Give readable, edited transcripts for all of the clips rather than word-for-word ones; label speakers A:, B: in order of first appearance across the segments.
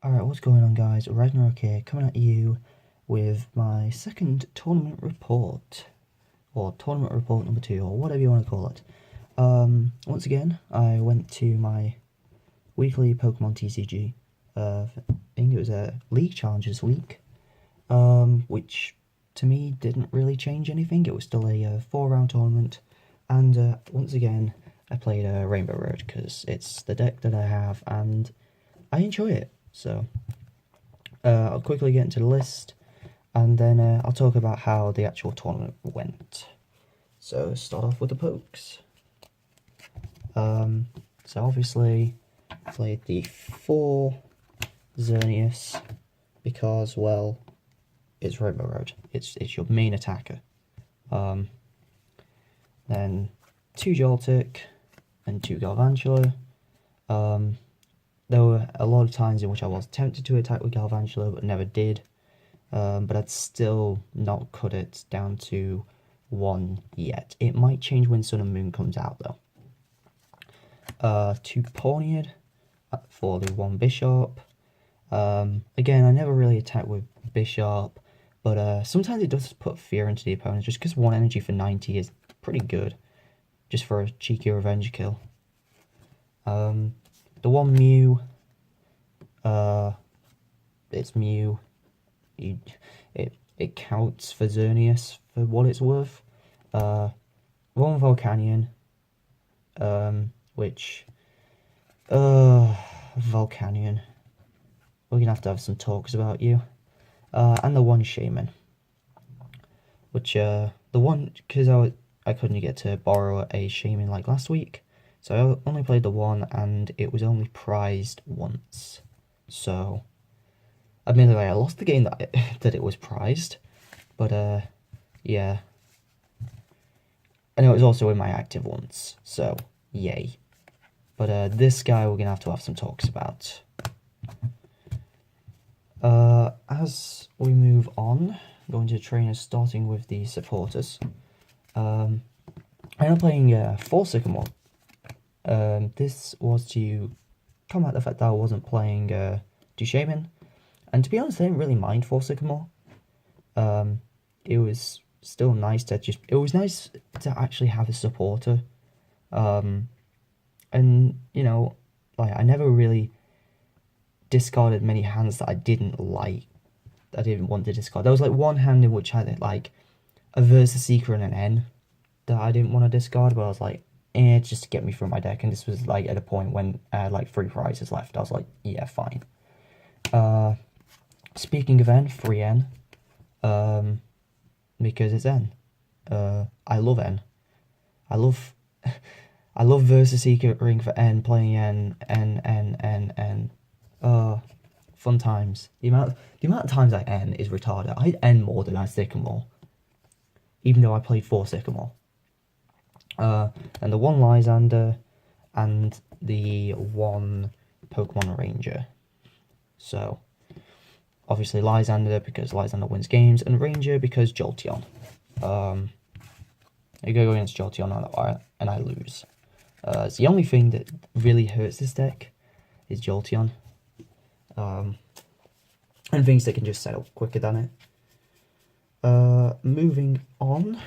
A: Alright, what's going on, guys? Ragnarok here, coming at you with my second tournament report, or tournament report number 2, or whatever you want to call it. Once again, I went to my weekly Pokemon TCG. I think it was a League Challenges week, which to me didn't really change anything. It was still a 4-round tournament, and once again, I played Rainbow Road because it's the deck that I have, and I enjoy it. So I'll quickly get into the list, and then I'll talk about how the actual tournament went. So start off with the pokes. So obviously played the 4 Xerneas because, well, it's Rainbow Road. It's your main attacker. Then 2 Joltik and 2 Galvantula. There were a lot of times in which I was tempted to attack with Galvantula, but never did. But I'd still not cut it down to 1 yet. It might change when Sun and Moon comes out, though. 2 Pawniard for the 1 Bishop. Again, I never really attack with Bishop, but sometimes it does put fear into the opponent, just because 1 energy for 90 is pretty good, just for a cheeky revenge kill. The 1 Mew, it's Mew. It counts for Xerneas for what it's worth. 1 Volcanion, which, Volcanion, we're gonna have to have some talks about you. And the 1 Shaman, which, the one, because I couldn't get to borrow a Shaman like last week, so I only played the 1, and it was only prized once. So, admittedly, I lost the game that it was prized, but yeah. And it was also in my active once, so yay. But this guy we're gonna have to have some talks about. As we move on, going to trainers, starting with the supporters. I'm playing 4 Sycamore. This was to combat the fact that I wasn't playing Shaman, and to be honest, I didn't really mind 4 Sycamore. It was still nice to actually have a supporter. And you know, like, I never really discarded many hands that I didn't like, that I didn't want to discard. There was like 1 hand in which I had like a Versus Seeker and an N that I didn't want to discard, but I was like, just to get me through my deck, and this was like at a point when I had like 3 prizes left. I was like, yeah, fine. Speaking of N, 3N, because it's N. I love N. I love Versus Seekering for N, playing N. Fun times. The amount of times I N is retarded. I N more than I Sycamore, even though I played 4 Sycamore. And the 1 Lysander and the 1 Pokemon Ranger. So, obviously Lysander because Lysander wins games, and Ranger because Jolteon. I go against Jolteon and I lose. It's the only thing that really hurts this deck is Jolteon. And things that can just set up quicker than it. Moving on,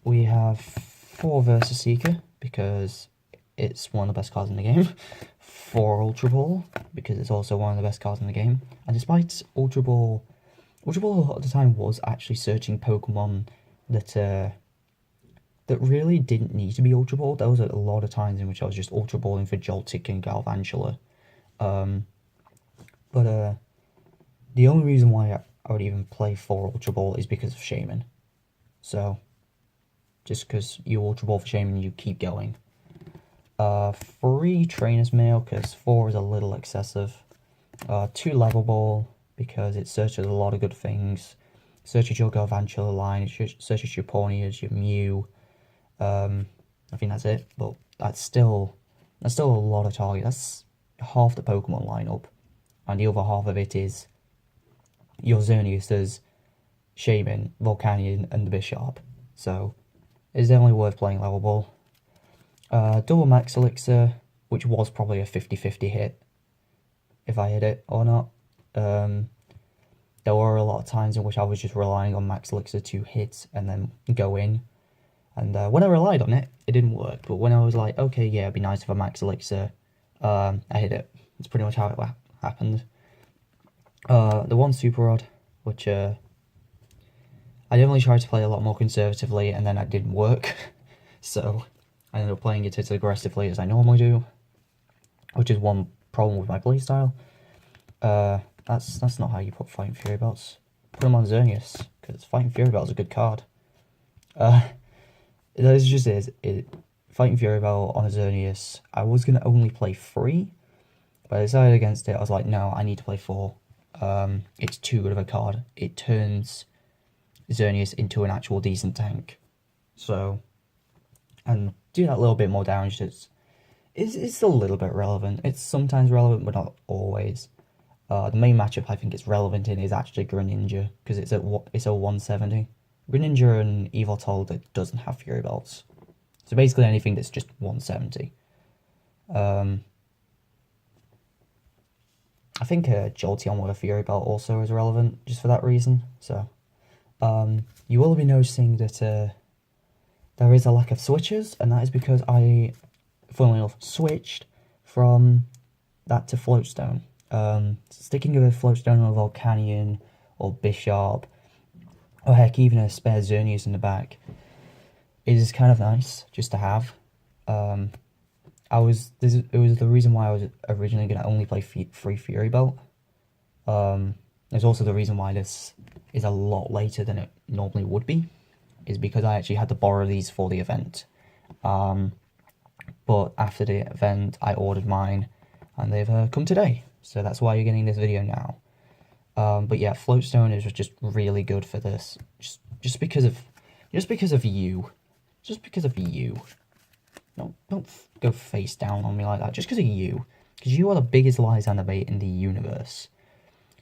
A: we have 4 Versus Seeker because it's one of the best cards in the game. 4 Ultra Ball because it's also one of the best cards in the game. And despite Ultra Ball a lot of the time was actually searching Pokemon that really didn't need to be Ultra Ball. There was a lot of times in which I was just Ultra Balling for Joltik and Galvantula. But the only reason why I would even play 4 Ultra Ball is because of Shaman. So, just because you Ultra Ball for Shaman, you keep going. 3 Trainer's Mail, because 4 is a little excessive. 2 Level Ball, because it searches a lot of good things. Searches your Galvantula line, it searches your Pawniard, your Mew. I think that's it, but that's still a lot of target. That's half the Pokemon lineup, and the other half of it is your Xerneas, Shaman, Volcanion, and the Bishop. So it's definitely worth playing Level Ball. Double Max Elixir, which was probably a 50-50 hit, if I hit it or not. There were a lot of times in which I was just relying on Max Elixir to hit and then go in. And when I relied on it, it didn't work. But when I was like, okay, yeah, it'd be nice if a Max Elixir, I hit it. That's pretty much how it happened. The one Super Rod, which I definitely tried to play a lot more conservatively, and then that didn't work. So I ended up playing it as aggressively as I normally do, which is one problem with my playstyle. That's not how you put Fighting Fury belts. Put them on Xerneas, because Fighting Fury belt is a good card. It just is. Fighting Fury belt on a Xerneas, I was going to only play 3, but I decided against it. I was like, no, I need to play 4. It's too good of a card. It turns Xerneas into an actual decent tank. So, and do that little bit more damage. It's still a little bit relevant. It's sometimes relevant, but not always. The main matchup I think it's relevant in is actually Greninja, because it's a 170. Greninja and Evoltol that doesn't have Fury belts. So basically anything that's just 170. I think Jolteon with a Fury belt also is relevant, just for that reason. So, you will be noticing that there is a lack of switches, and that is because I, funnily enough, switched from that to Floatstone. Sticking with Floatstone on a Volcanion or Bishop, or heck, even a spare Xerneas in the back, is kind of nice just to have. It was the reason why I was originally going to only play free Fury Belt. There's also the reason why this is a lot later than it normally would be, is because I actually had to borrow these for the event. But after the event, I ordered mine, and they've come today. So that's why you're getting this video now. But yeah, Floatstone is just really good for this, just because of you. Just because of you. No, don't go face down on me like that. Just because of you. Because you are the biggest Lysander bait in the universe.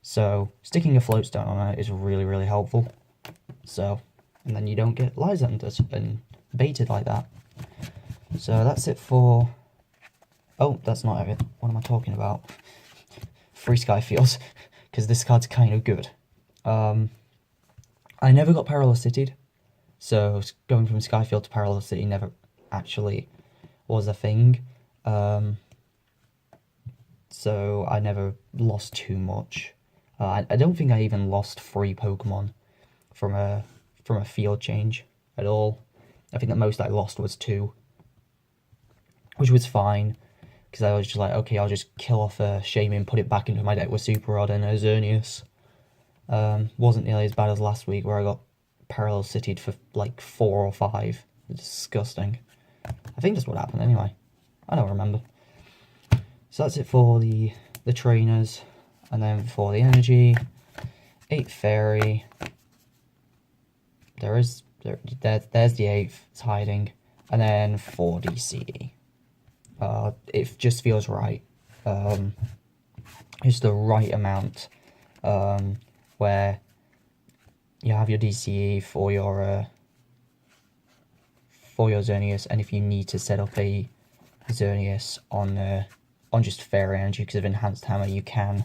A: So, sticking a Floatstone on it is really, really helpful. So, and then you don't get Lysanders and baited like that. So that's it for... Oh, that's not it. What am I talking about? Free Skyfields. Because this card's kind of good. I never got Parallel City'd. So, going from Skyfield to Parallel City never actually was a thing. So I never lost too much. I don't think I even lost 3 Pokemon from a field change at all. I think the most I lost was 2, which was fine, because I was just like, okay, I'll just kill off a Shaman, put it back into my deck with Super Rod and a Xerneas. Wasn't nearly as bad as last week, where I got Parallel City'd for like 4 or 5. Disgusting. I think that's what happened anyway. I don't remember. So that's it for the trainers. And then for the energy, 8 Fairy. There's the 8th, it's hiding. And then 4 DCE. It just feels right. It's the right amount. Where you have your DCE for your Xerneas, and if you need to set up a Xerneas on just Fairy Energy because of Enhanced Hammer, you can.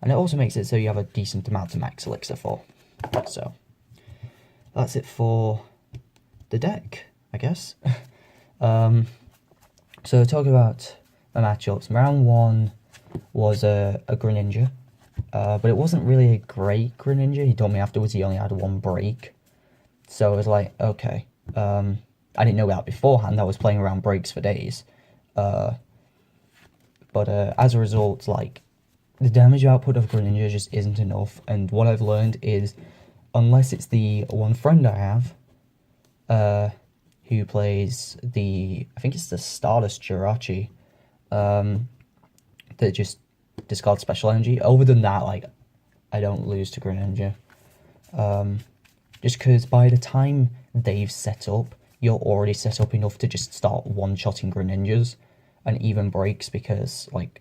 A: And it also makes it so you have a decent amount to Max Elixir for. So, that's it for the deck, I guess. So, talking about my matchups, round 1 was a Greninja. But it wasn't really a great Greninja. He told me afterwards he only had 1 break. So I was like, okay. I didn't know that beforehand. I was playing around breaks for days. But as a result, like, the damage output of Greninja just isn't enough. And what I've learned is, unless it's the one friend I have, who plays I think it's the Stardust Jirachi, that just discards special energy. Other than that, like, I don't lose to Greninja. Just because by the time they've set up, you're already set up enough to just start one-shotting Greninjas and even breaks, because, like,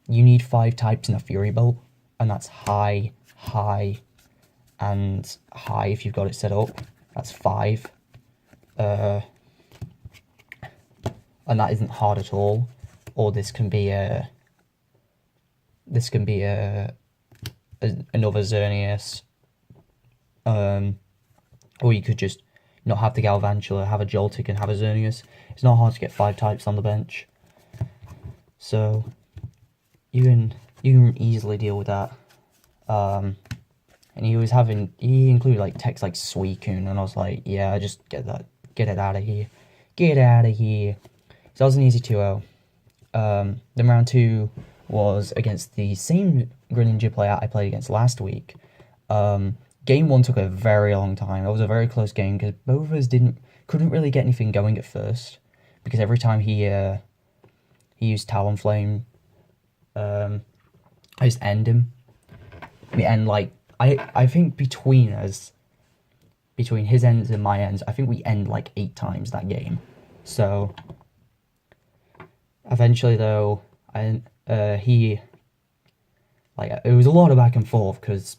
A: you need 5 types in a Fury Belt, and that's high, and high if you've got it set up. That's 5. And that isn't hard at all. Or this can be a... this can be another Xerneas, or you could just not have the Galvantula, have a Joltik and have a Xerneas. It's not hard to get 5 types on the bench, so you can easily deal with that. And he included like text like Suicune, and I was like, yeah, just get it out of here. Get out of here. So that was an easy 2-0. Then round 2 was against the same Greninja player I played against last week. Game 1 took a very long time. It was a very close game because both of us couldn't really get anything going at first, because every time he used Talonflame, I just end him. We end like I think between us, between his ends and my ends, I think we end like 8 times that game. So eventually, though, it was a lot of back and forth because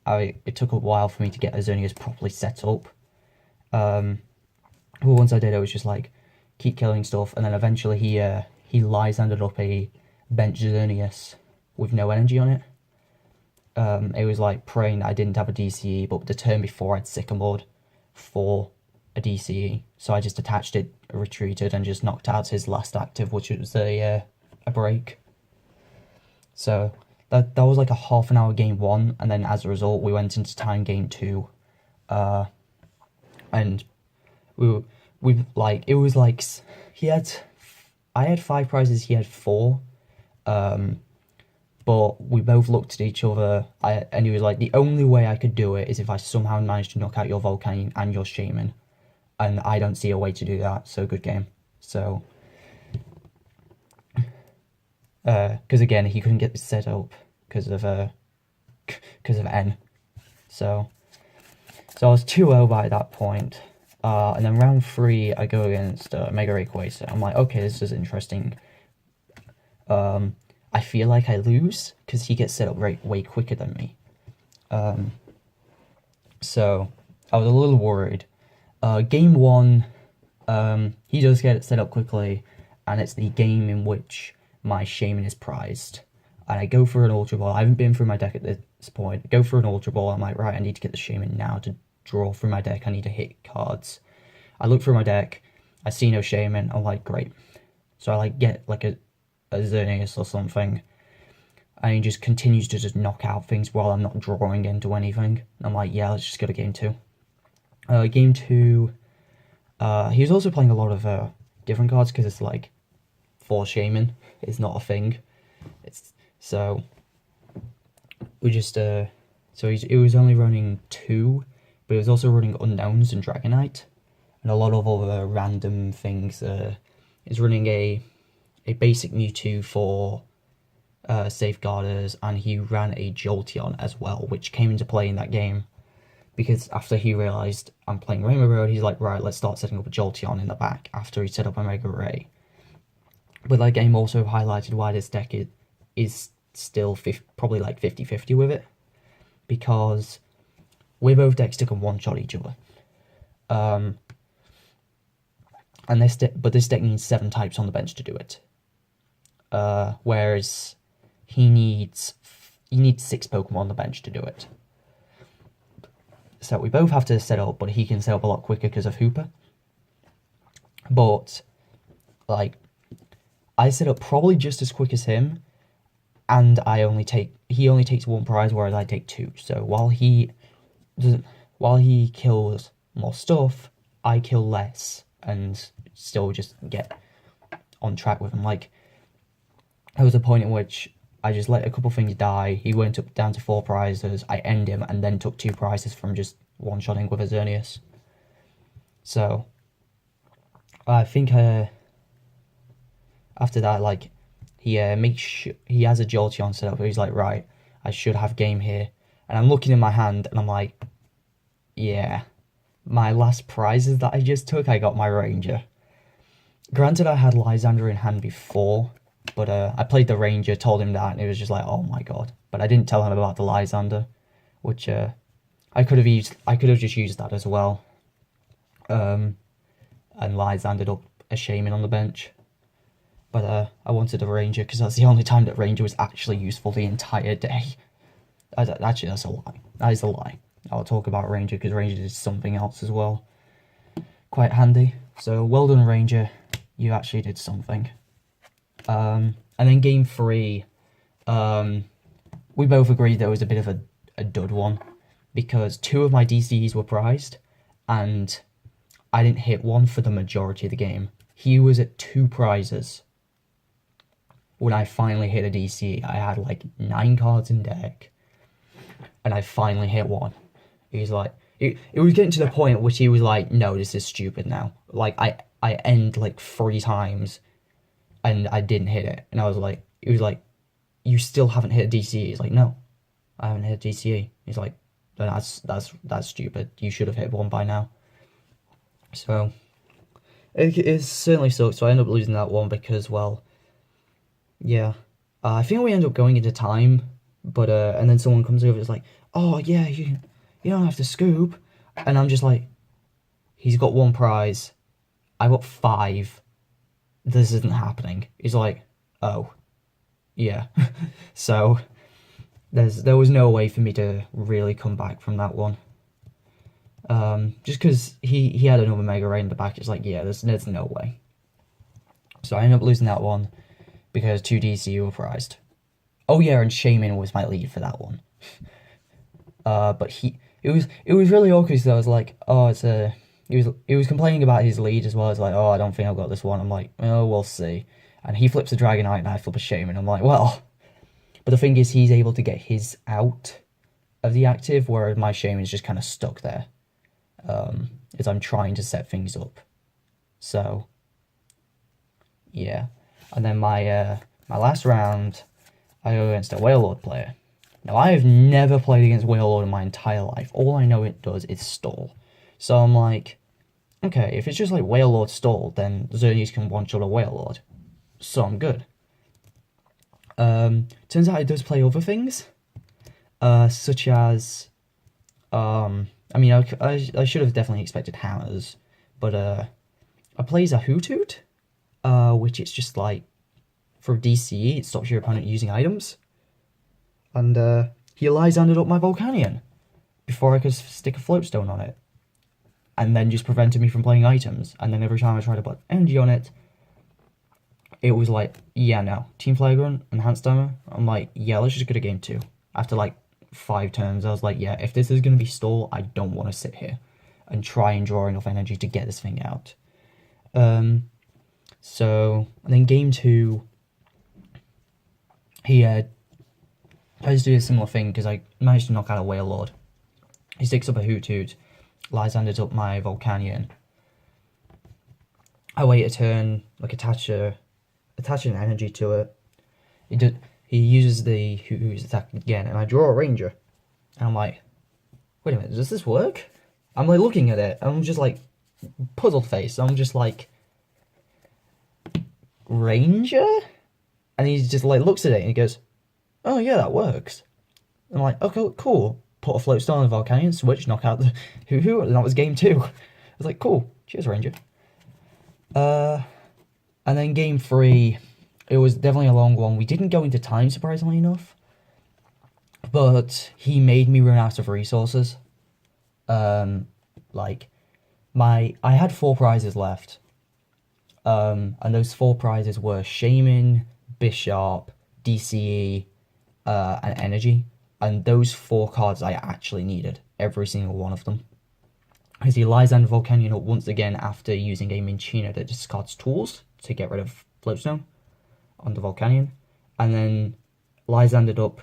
A: it took a while for me to get Xerneas properly set up. But once I did, I was just like keep killing stuff, and then eventually he Lysandered up a bench Xerneas with no energy on it. It was like praying that I didn't have a DCE, but the turn before I'd Sycamored for a DCE, so I just attached it, retreated, and just knocked out his last active, which was a break. So that was like a half an hour game 1, and then as a result we went into time game 2, and we like, it was like I had 5 prizes, he had 4, but we both looked at each other, and he was like, the only way I could do it is if I somehow managed to knock out your Volcanion and your Shaman, and I don't see a way to do that, so good game. So because again, he couldn't get set up because of N. So I was 2-0 by that point. And then round 3, I go against Mega Rayquaza. I'm like, okay, this is interesting. I feel like I lose because he gets set up way quicker than me. So I was a little worried. Game 1, he does get it set up quickly, and it's the game in which my Shaman is prized. And I go for an Ultra Ball. I haven't been through my deck at this point. I go for an Ultra Ball. I'm like, right, I need to get the Shaman now to draw through my deck. I need to hit cards. I look through my deck. I see no Shaman. I'm like, great. So I like get like a Xerneas or something, and he just continues to just knock out things while I'm not drawing into anything. And I'm like, yeah, let's just go to game 2. Game 2, he was also playing a lot of different cards because it's like 4 Shaman is not a thing. So we just it was only running 2, but it was also running Unknowns and Dragonite and a lot of other random things. It's running a basic Mewtwo for Safeguarders, and he ran a Jolteon as well, which came into play in that game because after he realised I'm playing Rainbow Road, he's like, right, let's start setting up a Jolteon in the back after he set up a Mega Ray. But that game also highlighted why this deck is still probably like 50-50 with it, because we both decks took a one-shot each other. And this deck needs 7 types on the bench to do it. Whereas he needs 6 Pokemon on the bench to do it. So we both have to set up, but he can set up a lot quicker because of Hooper. But like, I set up probably just as quick as him, and he only takes 1 prize, whereas I take 2. So while he kills more stuff, I kill less and still just get on track with him. Like, there was a point in which I just let a couple things die. He went up down to 4 prizes. I end him and then took 2 prizes from just one-shotting with a Xerneas. So I think after that, like, he he has a Jolteon set up. He's like, right, I should have game here. And I'm looking in my hand and I'm like, yeah, my last prizes that I just took, I got my Ranger. Granted, I had Lysander in hand before, but I played the Ranger, told him that, and it was just like, oh my god. But I didn't tell him about the Lysander, which I could have just used that as well. And Lysandered up a Shaman on the bench. But I wanted a Ranger because that's the only time that Ranger was actually useful the entire day. Actually, that's a lie. That is a lie. I'll talk about Ranger because Ranger did something else as well. Quite handy. So, well done, Ranger. You actually did something. And then game 3, we both agreed that it was a bit of a dud one because 2 of my DCs were prized and I didn't hit one for the majority of the game. He was at 2 prizes. When I finally hit a DC, I had like 9 cards in deck and I finally hit one. He's like, it was getting to the point at which he was like, no, this is stupid now. Like, I end like 3 times and I didn't hit it. And I was like, he was like, you still haven't hit a DCE? He's like, no, I haven't hit a DCE. He's like, that's stupid. You should have hit one by now. So, it certainly sucks. So I ended up losing that one because, well, yeah. I think we end up going into time, but, and then someone comes over and is like, oh, yeah, you don't have to scoop. And I'm just like, he's got 1 prize. I got 5. This isn't happening. He's like, oh, yeah. So, there was no way for me to really come back from that one. Just because he had another Mega Ray in the back, it's like, yeah, there's no way. So I ended up losing that one because 2 DC were prized. Oh yeah, and Shaman was my lead for that one. But it was really awkward because I was like, oh, he was complaining about his lead as well. It's like, oh, I don't think I've got this one. I'm like, oh, we'll see. And he flips a Dragonite and I flip a Shaman. I'm like, well. But the thing is, he's able to get his out of the active, whereas my Shaman's just kind of stuck there. As I'm trying to set things up. So, yeah. And then my last round, I go against a Whalelord player. Now, I have never played against Whalelord in my entire life. All I know it does is stall. So I'm like, okay, if it's just like Whalelord stall, then Xerneas can one-shot a Whalelord. So I'm good. Turns out it does play other things. Such as, I mean, I should have definitely expected hammers, but it plays a Hoot, which it's just like, for DCE, it stops your opponent using items. And he Lysandered up my Volcanion before I could stick a Floatstone on it. And then just prevented me from playing items. And then every time I tried to put energy on it, it was like, yeah, no. Team Flagrant, Enhanced Armor. I'm like, yeah, let's just go to game 2. After like 5 turns, I was like, yeah, if this is going to be stall, I don't want to sit here and try and draw enough energy to get this thing out. So, and then game 2, he tries to do a similar thing because I managed to knock out a Whalelord. He sticks up a Hoot, Lysandered up my Volcanion. I wait a turn, like attach an energy to it. He uses the Hoot attack again, and I draw a Ranger. And I'm like, wait a minute, does this work? I'm like looking at it, and I'm just like, puzzled face. I'm just like, Ranger? And he just like looks at it and he goes, oh yeah, that works. And I'm like, okay, cool. Put a Floatstone on the Volcanion, switch, knock out the Hoo, and that was game 2. I was like, cool, cheers, Ranger. And then game 3, it was definitely a long one. We didn't go into time, surprisingly enough. But he made me run out of resources. Like, I had 4 prizes left. And those 4 prizes were Shaman, Bishop, DCE, and Energy. And those 4 cards I actually needed. Every single one of them. Because he Lysandered Volcanion up once again after using a Minchino that discards tools to get rid of Floatstone on the Volcanion. And then Lysandered up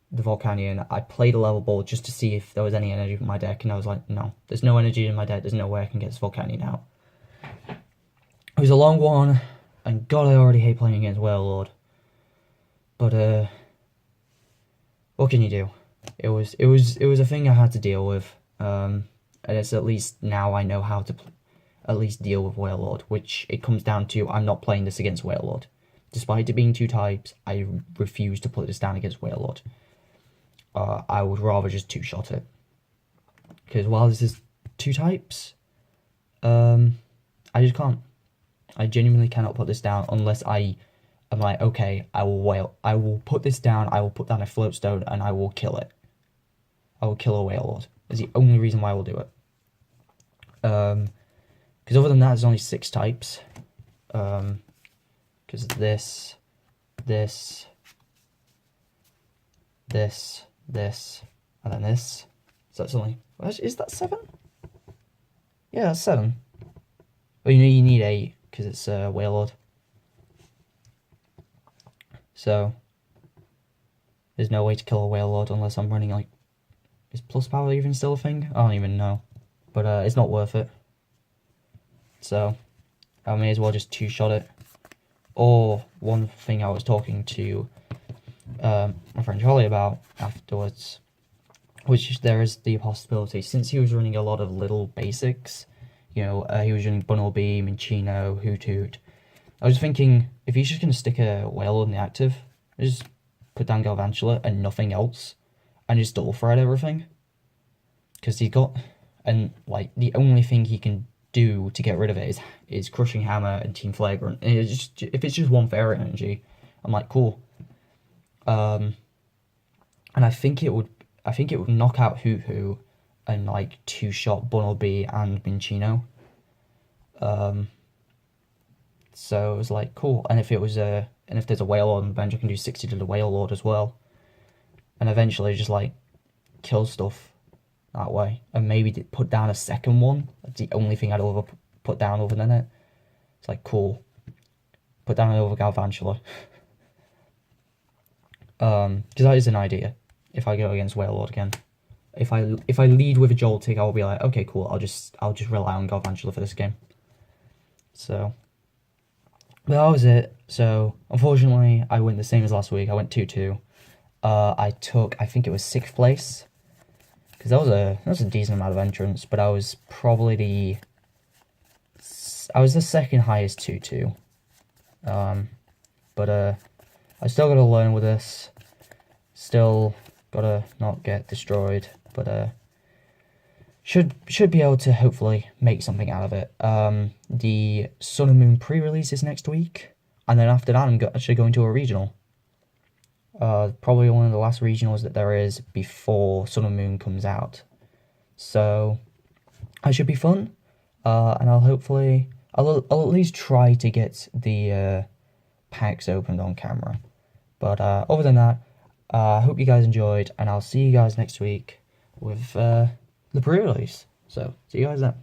A: the Volcanion. I played a level ball just to see if there was any energy in my deck. And I was like, no, there's no energy in my deck. There's no way I can get this Volcanion out. It was a long one. And God, I already hate playing against Whalelord. But, what can you do? It was a thing I had to deal with. And it's at least now I know how to at least deal with Whalelord, which it comes down to I'm not playing this against Whalelord. Despite it being 2 types, I refuse to put this down against Whalelord. I would rather just 2-shot it. Because while this is 2 types, I just can't. I genuinely cannot put this down unless I I'm like, okay, I will put this down, I will put down a floatstone, and I will kill it. I will kill a whale lord. Is the only reason why I will do it. Because other than that, there's only 6 types. Because this, this, and then this. So that's only... Is that 7? Yeah, that's 7. Well, you need 8, because it's a whale lord. So, there's no way to kill a whale lord unless I'm running, like... Is plus power even still a thing? I don't even know. But it's not worth it. So, I may as well just 2-shot it. Or, one thing I was talking to my friend Charlie about afterwards, which there is the possibility, since he was running a lot of little basics, you know, he was running Bunnelby, Minchino, Hoot Hoot. I was thinking, if he's just going to stick a whale in the active, just put down Galvantula and nothing else, and just double thread everything. Because he's got, and like, the only thing he can do to get rid of it is Crushing Hammer and Team Flagrant. And it's just, if it's just 1 fairy energy, I'm like, cool. And I think it would knock out Hoot Hoot and like 2-shot Bunnelby and Minchino. So it was like, cool. And if there's a whale lord on the bench, I can do 60 to the whale lord as well. And eventually just like kill stuff that way. And maybe put down a second one. That's the only thing I'd ever put down other than it. It's like, cool. Put down another Galvantula. Because that is an idea. If I go against whale lord again. If I lead with a Joltik, I'll be like, okay, cool, I'll just rely on Galvantula for this game. So, but that was it. So, unfortunately, I went the same as last week. I went 2-2. I think it was 6th place, because that was a decent amount of entrants. But I was probably the second highest 2-2. But I still gotta learn with this. Still gotta not get destroyed. But should be able to hopefully make something out of it. The Sun and Moon pre-release is next week, and then after that I'm actually going to a regional. Probably one of the last regionals that there is before Sun and Moon comes out. So that should be fun, and I'll at least try to get the packs opened on camera. But other than that, I hope you guys enjoyed, and I'll see you guys next week with the pre-release. So, see you guys then.